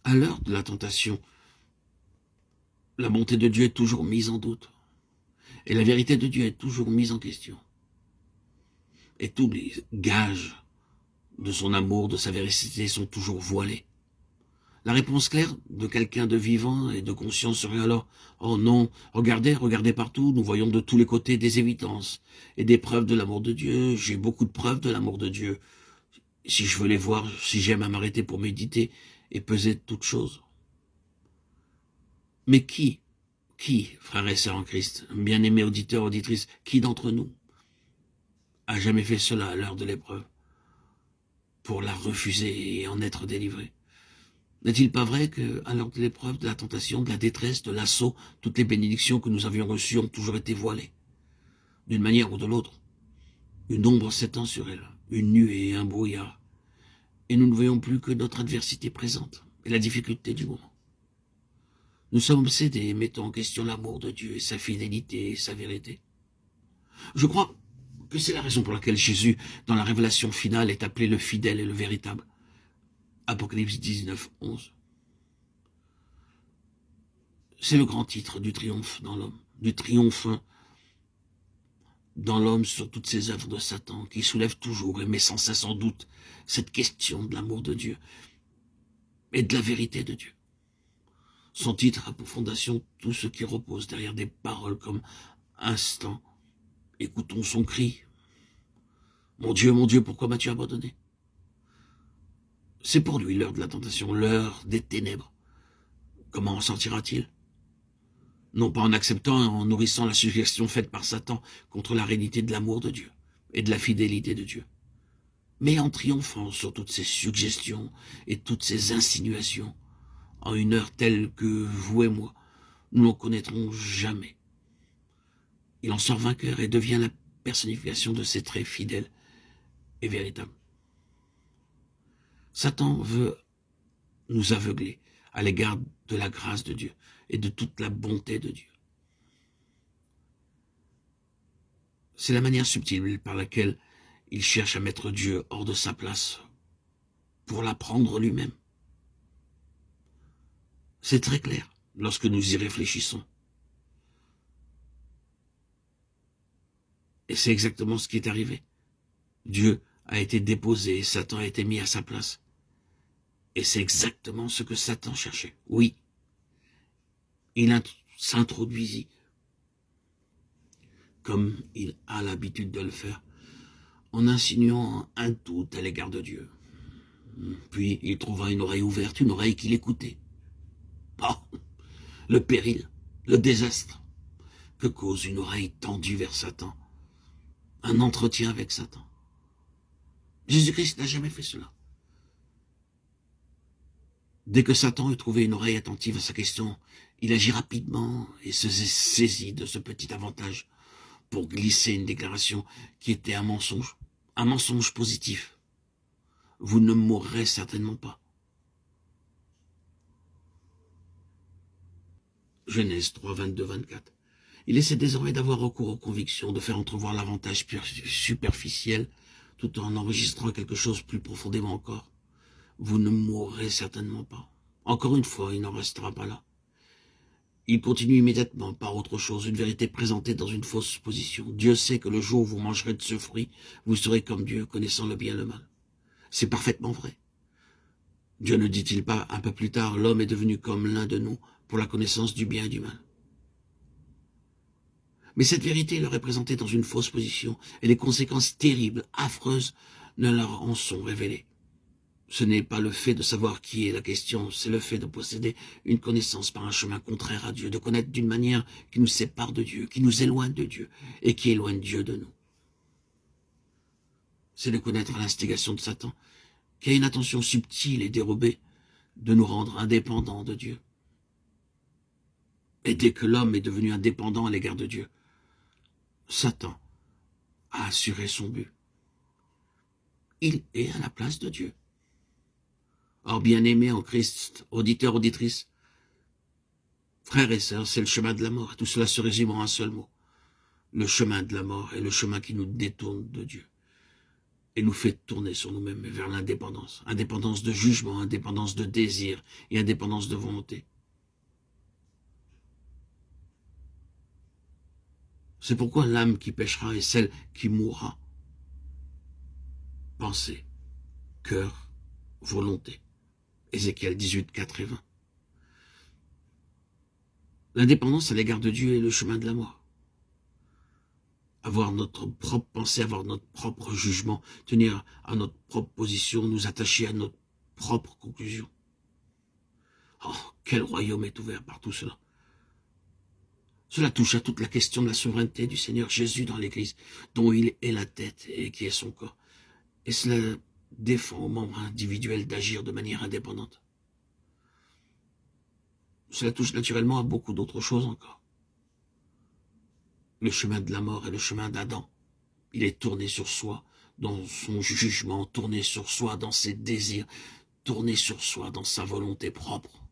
À l'heure de la tentation, la bonté de Dieu est toujours mise en doute. Et la vérité de Dieu est toujours mise en question. Et tous les gages de son amour, de sa véracité sont toujours voilés. La réponse claire de quelqu'un de vivant et de conscience serait alors « Oh non, regardez, regardez partout, nous voyons de tous les côtés des évidences et des preuves de l'amour de Dieu. J'ai beaucoup de preuves de l'amour de Dieu. Si je veux les voir, si j'aime à m'arrêter pour méditer et peser toutes choses. » Mais qui, frères et sœurs en Christ, bien-aimés auditeurs, auditrices, qui d'entre nous a jamais fait cela à l'heure de l'épreuve pour la refuser et en être délivré? N'est-il pas vrai qu'à l'heure de l'épreuve, de la tentation, de la détresse, de l'assaut, toutes les bénédictions que nous avions reçues ont toujours été voilées, d'une manière ou de l'autre? Une ombre s'étend sur elle, une nuée et un brouillard, et nous ne voyons plus que notre adversité présente et la difficulté du moment. Nous sommes obsédés, mettons en question l'amour de Dieu et sa fidélité et sa vérité. Je crois que c'est la raison pour laquelle Jésus, dans la révélation finale, est appelé le fidèle et le véritable. Apocalypse 19, 11. C'est le grand titre du triomphe dans l'homme, du triomphe dans l'homme sur toutes ces œuvres de Satan, qui soulèvent toujours et met sans cesse en doute cette question de l'amour de Dieu et de la vérité de Dieu. Son titre a pour fondation tout ce qui repose derrière des paroles comme « Instant, écoutons son cri. Mon Dieu, pourquoi m'as-tu abandonné ?» C'est pour lui l'heure de la tentation, l'heure des ténèbres. Comment en sortira-t-il? Non pas en acceptant et en nourrissant la suggestion faite par Satan contre la réalité de l'amour de Dieu et de la fidélité de Dieu, mais en triomphant sur toutes ces suggestions et toutes ces insinuations, en une heure telle que vous et moi, nous n'en connaîtrons jamais. Il en sort vainqueur et devient la personnification de ses traits fidèles et véritables. Satan veut nous aveugler à l'égard de la grâce de Dieu et de toute la bonté de Dieu. C'est la manière subtile par laquelle il cherche à mettre Dieu hors de sa place pour l'apprendre lui-même. C'est très clair lorsque nous y réfléchissons. Et c'est exactement ce qui est arrivé. Dieu a été déposé et Satan a été mis à sa place. Et c'est exactement ce que Satan cherchait. Oui, il s'introduisit, comme il a l'habitude de le faire, en insinuant un doute à l'égard de Dieu. Puis il trouva une oreille ouverte, une oreille qui l'écoutait. Oh, le péril, le désastre que cause une oreille tendue vers Satan. Un entretien avec Satan. Jésus-Christ n'a jamais fait cela. Dès que Satan eut trouvé une oreille attentive à sa question, il agit rapidement et se saisit de ce petit avantage pour glisser une déclaration qui était un mensonge positif. Vous ne mourrez certainement pas. Genèse 3, 22, 24. Il essaie désormais d'avoir recours aux convictions, de faire entrevoir l'avantage superficiel, tout en enregistrant quelque chose plus profondément encore. Vous ne mourrez certainement pas. Encore une fois, il n'en restera pas là. Il continue immédiatement par autre chose, une vérité présentée dans une fausse position. Dieu sait que le jour où vous mangerez de ce fruit, vous serez comme Dieu, connaissant le bien et le mal. C'est parfaitement vrai. Dieu ne dit-il pas, un peu plus tard, l'homme est devenu comme l'un de nous pour la connaissance du bien et du mal. Mais cette vérité leur est présentée dans une fausse position, et les conséquences terribles, affreuses, ne leur en sont révélées. Ce n'est pas le fait de savoir qui est la question, c'est le fait de posséder une connaissance par un chemin contraire à Dieu, de connaître d'une manière qui nous sépare de Dieu, qui nous éloigne de Dieu, et qui éloigne Dieu de nous. C'est de connaître l'instigation de Satan, qui a une intention subtile et dérobée de nous rendre indépendants de Dieu. Et dès que l'homme est devenu indépendant à l'égard de Dieu, Satan a assuré son but. Il est à la place de Dieu. Or, bien-aimés en Christ, auditeurs, auditrices, frères et sœurs, c'est le chemin de la mort. Tout cela se résume en un seul mot. Le chemin de la mort est le chemin qui nous détourne de Dieu. et nous fait tourner sur nous-mêmes vers l'indépendance. Indépendance de jugement, indépendance de désir et indépendance de volonté. C'est pourquoi l'âme qui péchera est celle qui mourra. Pensée, cœur, volonté. Ézéchiel 18, 4 et 20. L'indépendance à l'égard de Dieu est le chemin de la mort. Avoir notre propre pensée, avoir notre propre jugement, tenir à notre propre position, nous attacher à notre propre conclusion. Oh, quel royaume est ouvert par tout cela. Cela touche à toute la question de la souveraineté du Seigneur Jésus dans l'Église, dont il est la tête et qui est son corps. Et cela défend aux membres individuels d'agir de manière indépendante. Cela touche naturellement à beaucoup d'autres choses encore. Le chemin de la mort est le chemin d'Adam. Il est tourné sur soi dans son jugement, tourné sur soi dans ses désirs, tourné sur soi dans sa volonté propre.